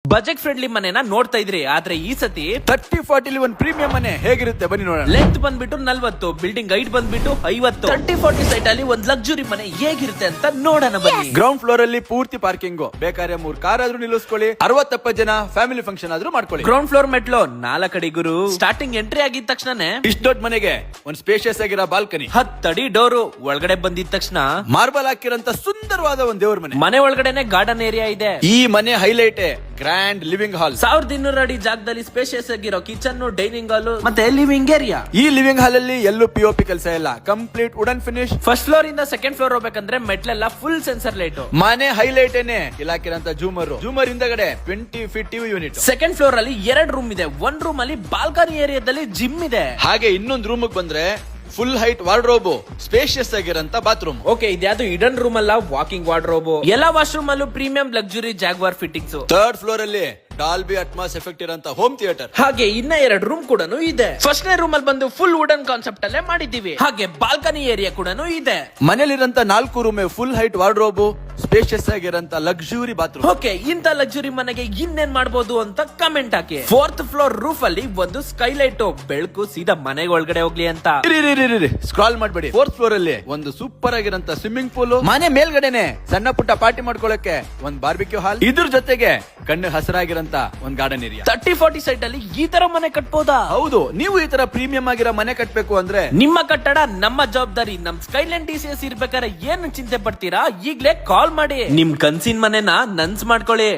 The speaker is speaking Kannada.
ಬಜೆಟ್ ಫ್ರೆಂಡ್ಲಿ ಮನೆನ ನೋಡ್ತಾ ಇದ್ರಿ, ಆದ್ರೆ ಈ ಸತಿ 30-40 ಒಂದು ಪ್ರೀಮಿಯಂ ಮನೆ ಹೇಗಿರುತ್ತೆ ಬನ್ನಿ ನೋಡೋಣ. ಲೆಂತ್ ಬಂದ್ಬಿಟ್ಟು 40, ಬಿಲ್ಡಿಂಗ್ ಹೈಟ್ ಬಂದ್ಬಿಟ್ಟು 50. 30-40 ಸೈಟ್ ಅಲ್ಲಿ ಒಂದ್ ಲಕ್ಸುರಿ ಮನೆ ಹೇಗಿರುತ್ತೆ ಅಂತ ನೋಡೋಣ ಬನ್ನಿ. ಗ್ರೌಂಡ್ ಫ್ಲೋರ್ ಅಲ್ಲಿ ಪೂರ್ತಿ ಪಾರ್ಕಿಂಗ್, ಬೇಕಾದ್ರೆ 3 ಕಾರ್ ಆದ್ರೂ ನಿಲ್ಲಿಸ್ಕೊಳ್ಳಿ, 60-70 ಜನ ಫ್ಯಾಮಿಲಿ ಫಂಕ್ಷನ್ ಆದ್ರೂ ಮಾಡ್ಕೊಳ್ಳಿ. ಗ್ರೌಂಡ್ ಫ್ಲೋರ್ ಮೆಟ್ಲು 4 ಅಡಿ ಗುರು. ಸ್ಟಾರ್ಟಿಂಗ್ ಎಂಟ್ರಿ ಆಗಿದ ತಕ್ಷಣನೇ ಇಷ್ಟ ದೊಡ್ಡ ಮನೆಗೆ ಒಂದ್ ಸ್ಪೇಷಿಯಸ್ ಆಗಿರೋ ಬಾಲ್ಕನಿ, 10 ಅಡಿ ಡೋರು. ಒಳಗಡೆ ಬಂದಿದ ತಕ್ಷಣ ಮಾರ್ಬಲ್ ಹಾಕಿರಂತ ಸುಂದರವಾದ ಒಂದ್ ದೇವ್ರ ಮನೆ. ಮನೆ ಒಳಗಡೆನೆ ಗಾರ್ಡನ್ ಏರಿಯಾ ಇದೆ. ಈ ಮನೆ ಹೈಲೈಟ್ ಗ್ರ್ಯಾಂಡ್ ಲಿವಿಂಗ್ ಹಾಲ್. 1200 ಅಡಿ ಜಾಗದಲ್ಲಿ ಸ್ಪೇಷಿಯಸ್ ಆಗಿರೋ ಕಿಚನ್, ಡೈನಿಂಗ್ ಹಾಲ್ ಮತ್ತೆ ಲಿವಿಂಗ್ ಏರಿಯಾ. ಈ ಲಿವಿಂಗ್ ಹಾಲ್ ಅಲ್ಲಿ ಎಲ್ಲೂ POP ಕೆಲಸ ಇಲ್ಲ, complete wooden finish. First floor ಇಂದ ಸೆಕೆಂಡ್ ಫ್ಲೋರ್ ಹೋಗ್ಬೇಕಂದ್ರೆ ಮೆಟ್ಲೆಲ್ಲ ಫುಲ್ ಸೆನ್ಸರ್ ಲೈಟ್. ಮನೆ ಹೈಲೈಟ್ ಏನೇ ಇಲಾಖೆರಂತ ಜೂಮರ್ ಹಿಂದಗಡೆ 20 feet TV unit. Second floor ಅಲ್ಲಿ 2 ರೂಮ್ ಇದೆ. ಒಂದ್ ರೂಮ್ ಅಲ್ಲಿ ಬಾಲ್ಕನಿ ಏರಿಯಾದಲ್ಲಿ ಜಿಮ್ ಇದೆ. ಹಾಗೆ ಇನ್ನೊಂದು ರೂಮ್ ಬಂದ್ರೆ ಫುಲ್ ಹೈಟ್ ವಾರ್ಡ್ರೋಬ್, ಸ್ಪೇಷಿಯಸ್ ಆಗಿರಂತ ಬಾತ್ರೂಮ್. ಓಕೆ, ಇದ್ಯಾವುದು ಇಡನ್ ರೂಮ್ ಅಲ್ಲ, ವಾಕಿಂಗ್ ವಾರ್ಡ್ರೋಬ್. ಎಲ್ಲಾ ವಾಶ್ರೂಮ್ ಅಲ್ಲೂ premium luxury Jaguar fittings. Third floor ಅಲ್ಲಿ ಡಾಲ್ಬಿ ಅಟ್ಮಾಸ್ ಎಫೆಕ್ಟ್ ಇರಂತ ಹೋಮ್ ಥಿಯೇಟರ್. ಹಾಗೆ ಇನ್ನ 2 ರೂಮ್ ಕೂಡ ಇದೆ. ಫಸ್ಟ್ನೇ ರೂಮ್ ಅಲ್ಲಿ ಬಂದು ಫುಲ್ ವುಡನ್ ಕಾನ್ಸೆಪ್ಟ್ ಅಲ್ಲೇ ಮಾಡಿದೀವಿ. ಹಾಗೆ ಬಾಲ್ಕನಿ ಏರಿಯಾ ಕೂಡ ಇದೆ. ಮನೇಲಿರಂತ 4 room full height wardrobe, spacious ಆಗಿರಂತ ಲಕ್ಸುರಿ ಬಾತ್ರೂಮ್. ಓಕೆ, ಇಂತ ಲಕ್ಸುರಿ ಮನೆಗೆ ಇನ್ನೇನ್ ಮಾಡಬಹುದು ಅಂತ ಕಮೆಂಟ್ ಹಾಕಿ. 4th ಫ್ಲೋರ್ ರೂಫ್ ಅಲ್ಲಿ ಒಂದು ಸ್ಕೈಲೈಟ್, ಬೆಳಕು ಸೀದಾ ಮನೆ ಒಳಗಡೆ ಹೋಗ್ಲಿ ಅಂತ. ಸ್ಕ್ರಾಲ್ ಮಾಡ್ಬೇಡಿ. 4th ಫ್ಲೋರ್ ಅಲ್ಲಿ ಒಂದು ಸೂಪರ್ ಆಗಿರಂತ ಸ್ವಿಮ್ಮಿಂಗ್ ಪೂಲ್. ಮನೆ ಮೇಲ್ಗಡೆನೆ ಸಣ್ಣ ಪುಟ್ಟ ಪಾರ್ಟಿ ಮಾಡ್ಕೊಳ್ಳಕ್ಕೆ ಒಂದ್ ಬಾರ್ಬಿಕ್ಯೂ ಹಾಲ್. ಇದ್ರ ಜೊತೆಗೆ ಕಣ್ಣು ಹಸಿರಾಗಿರಂತ ಒಂದ್ ಗಾರ್ಡನ್ ಏರಿಯಾ. 30-40 ಸೈಟ್ ಅಲ್ಲಿ ಈ ತರ ಮನೆ ಕಟ್ಬೋದಾ? ಹೌದು, ನೀವು ಈ ತರ ಪ್ರೀಮಿಯಂ ಆಗಿರೋ ಮನೆ ಕಟ್ಬೇಕು ಅಂದ್ರೆ ನಿಮ್ಮ ಕಟ್ಟಡ ನಮ್ಮ ಜವಾಬ್ದಾರಿ. ನಮ್ ಸ್ಕೈಲೈನ್ TCS ಇರ್ಬೇಕಾದ್ರೆ ಏನು ಚಿಂತೆ ಪಡ್ತೀರಾ? ಈಗ್ಲೇ ಕಾಲ್ ಮಾಡಿ ನಿಮ್ ಕನ್ಸಿನ ಮನೆನ ನನ್ಸ್ ಮಾಡ್ಕೊಳ್ಳಿ.